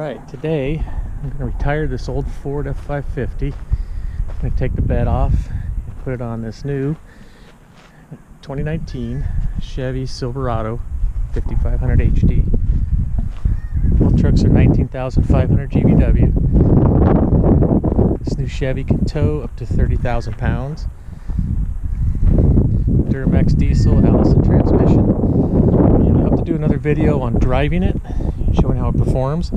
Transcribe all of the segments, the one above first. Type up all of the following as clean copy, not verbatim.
Alright, today I'm going to retire this old Ford F550. I'm going to take the bed off and put it on this new 2019 Chevy Silverado 5500 HD. Both trucks are 19,500 GVW. This new Chevy can tow up to 30,000 pounds. Duramax diesel, Allison transmission. And I hope to do another video on driving it, showing how it performs,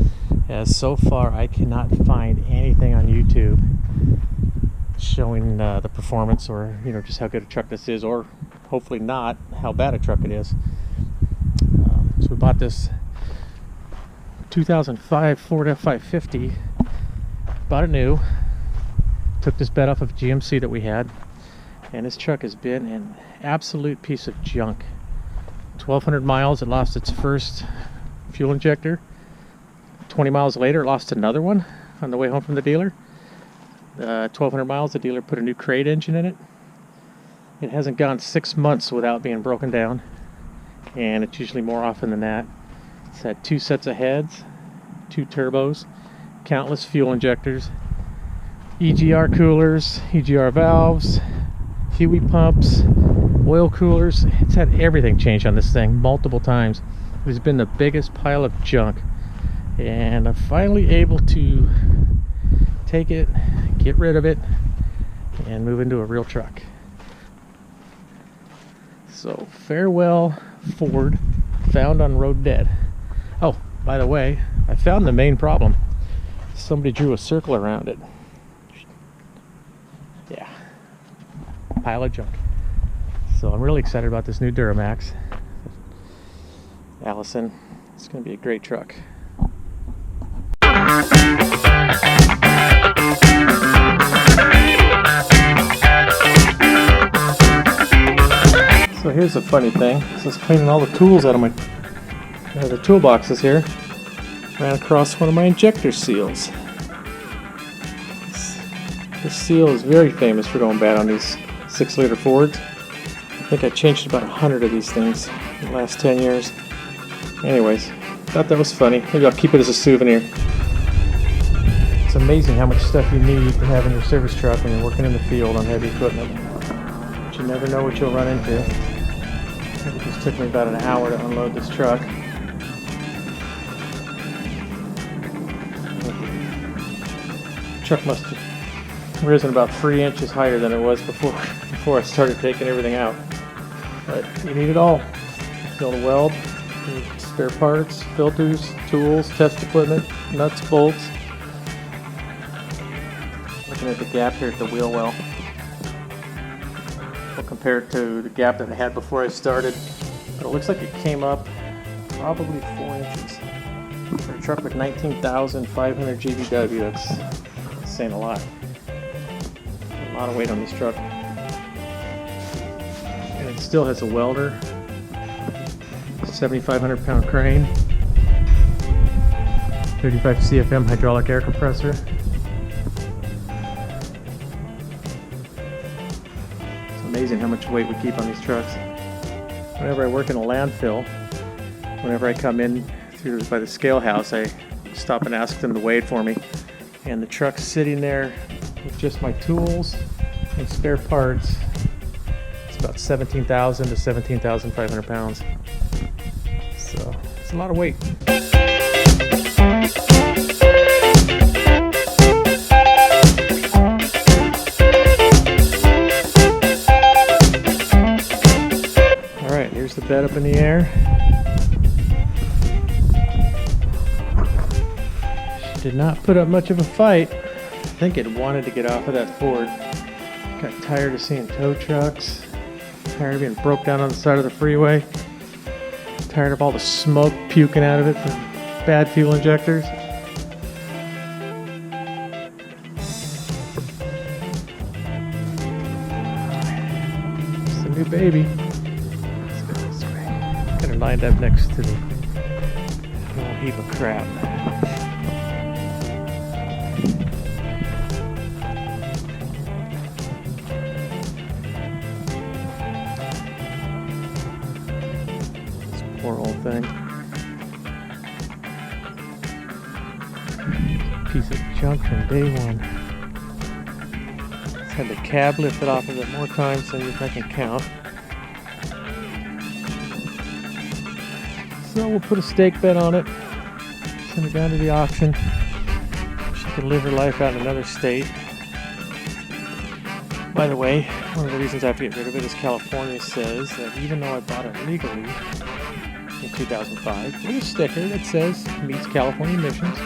as so far I cannot find anything on YouTube showing the performance, or just how good a truck this is, or hopefully not how bad a truck it is. So we bought this 2005 Ford F550, bought it new, took this bed off of GMC that we had, and this truck has been an absolute piece of junk. 1,200 miles, it lost its first fuel injector. 20 miles later, it lost another one on the way home from the dealer. 1,200 miles, the dealer put a new Crane engine in it. It hasn't gone 6 months without being broken down, and it's usually more often than that. It's had 2 sets of heads, 2 turbos, countless fuel injectors, EGR coolers, EGR valves, Huey pumps, oil coolers. It's had everything changed on this thing multiple times. It has been the biggest pile of junk, and I'm finally able to take it, get rid of it, and move into a real truck. So farewell Ford, found on road dead. Oh, by the way, I found the main problem. Somebody drew a circle around it. Yeah, pile of junk. So I'm really excited about this new Duramax Allison. It's going to be a great truck. So here's the funny thing. This is cleaning all the tools out of my the toolboxes here. Ran across one of my injector seals. This seal is very famous for going bad on these 6-liter Fords. I think I changed about 100 of these things in the last 10 years. Anyways, thought that was funny. Maybe I'll keep it as a souvenir. It's amazing how much stuff you need to have in your service truck when you're working in the field on heavy equipment. But you never know what you'll run into. It just took me about an hour to unload this truck. The truck must have risen about 3 inches higher than it was before I started taking everything out. But you need it all. You need a weld, you need spare parts, filters, tools, test equipment, nuts, bolts. Looking at the gap here at the wheel well. Well, compared to the gap that I had before I started, but it looks like it came up probably 4 inches. For a truck with 19,500 GVW, that's saying a lot. A lot of weight on this truck. And it still has a welder, 7,500 pound crane, 35 CFM hydraulic air compressor. It's amazing how much weight we keep on these trucks. Whenever I work in a landfill, whenever I come in through by the scale house, I stop and ask them to weigh it for me. And the truck's sitting there with just my tools and spare parts. It's about 17,000 to 17,500 pounds. So it's a lot of weight. Alright, here's the bed up in the air. She did not put up much of a fight. I think it wanted to get off of that Ford. Got tired of seeing tow trucks, tired of being broke down on the side of the freeway, tired of all the smoke puking out of it from bad fuel injectors. It's a new baby. Let's go this way. Got her lined up next to the little heap of crap. Poor old thing. piece of junk from day one. Let's have the cab lifted off of it more times so if I can count. So we'll put a stake bed on it, send it down to the auction. She can live her life out in another state. By the way, one of the reasons I have to get rid of it is California says that even though I bought it legally in 2005, with a sticker that says meets California emissions,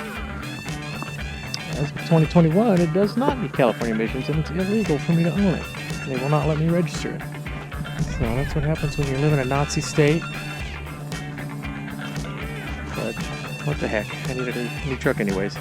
as of 2021, it does not meet California emissions and it's illegal for me to own it. They will not let me register it. So that's what happens when you live in a Nazi state. But what the heck, I needed a new truck anyways.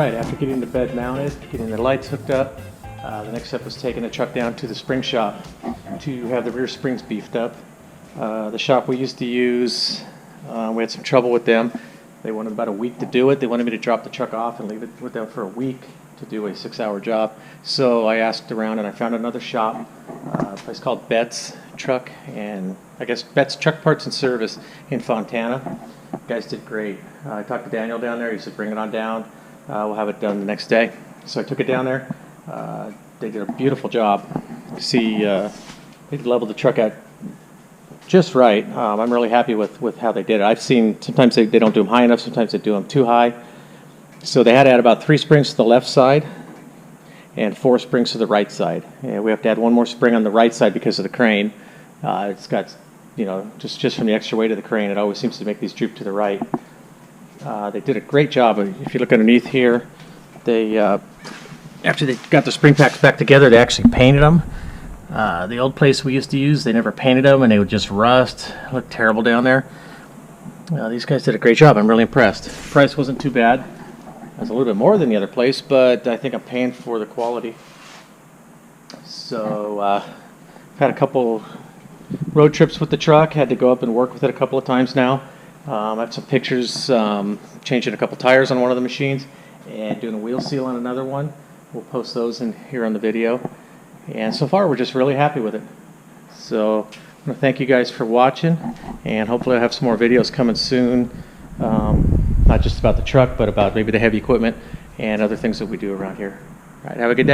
After getting the bed mounted, getting the lights hooked up, the next step was taking the truck down to the spring shop to have the rear springs beefed up. The shop we used to use, we had some trouble with them. They wanted about a week to do it. They wanted me to drop the truck off and leave it with them for a week to do a 6-hour job. So I asked around and I found another shop, a place called Betts Truck, and I guess Betts Truck Parts and Service in Fontana. You guys did great. I talked to Daniel down there. He said, bring it on down. We'll have it done the next day. So I took it down there. They did a beautiful job. You see, they leveled the truck out just right. I'm really happy with how they did it. I've seen sometimes they don't do them high enough, sometimes they do them too high. So they had to add about 3 springs to the left side and 4 springs to the right side. And we have to add 1 more spring on the right side because of the crane. It's got, you know, just from the extra weight of the crane, it always seems to make these droop to the right. They did a great job. If you look underneath here, they after they got the spring packs back together, they actually painted them. The old place we used to use, they never painted them, and they would just rust. It looked terrible down there. These guys did a great job. I'm really impressed. Price wasn't too bad. It was a little bit more than the other place, but I think I'm paying for the quality. So I've had a couple road trips with the truck. Had to go up and work with it a couple of times now. I have some pictures changing a couple tires on one of the machines and doing a wheel seal on another one. We'll post those in here on the video. And so far, we're just really happy with it. So I want to thank you guys for watching, and hopefully I'll have some more videos coming soon. Not just about the truck, but about maybe the heavy equipment and other things that we do around here. All right, have a good day.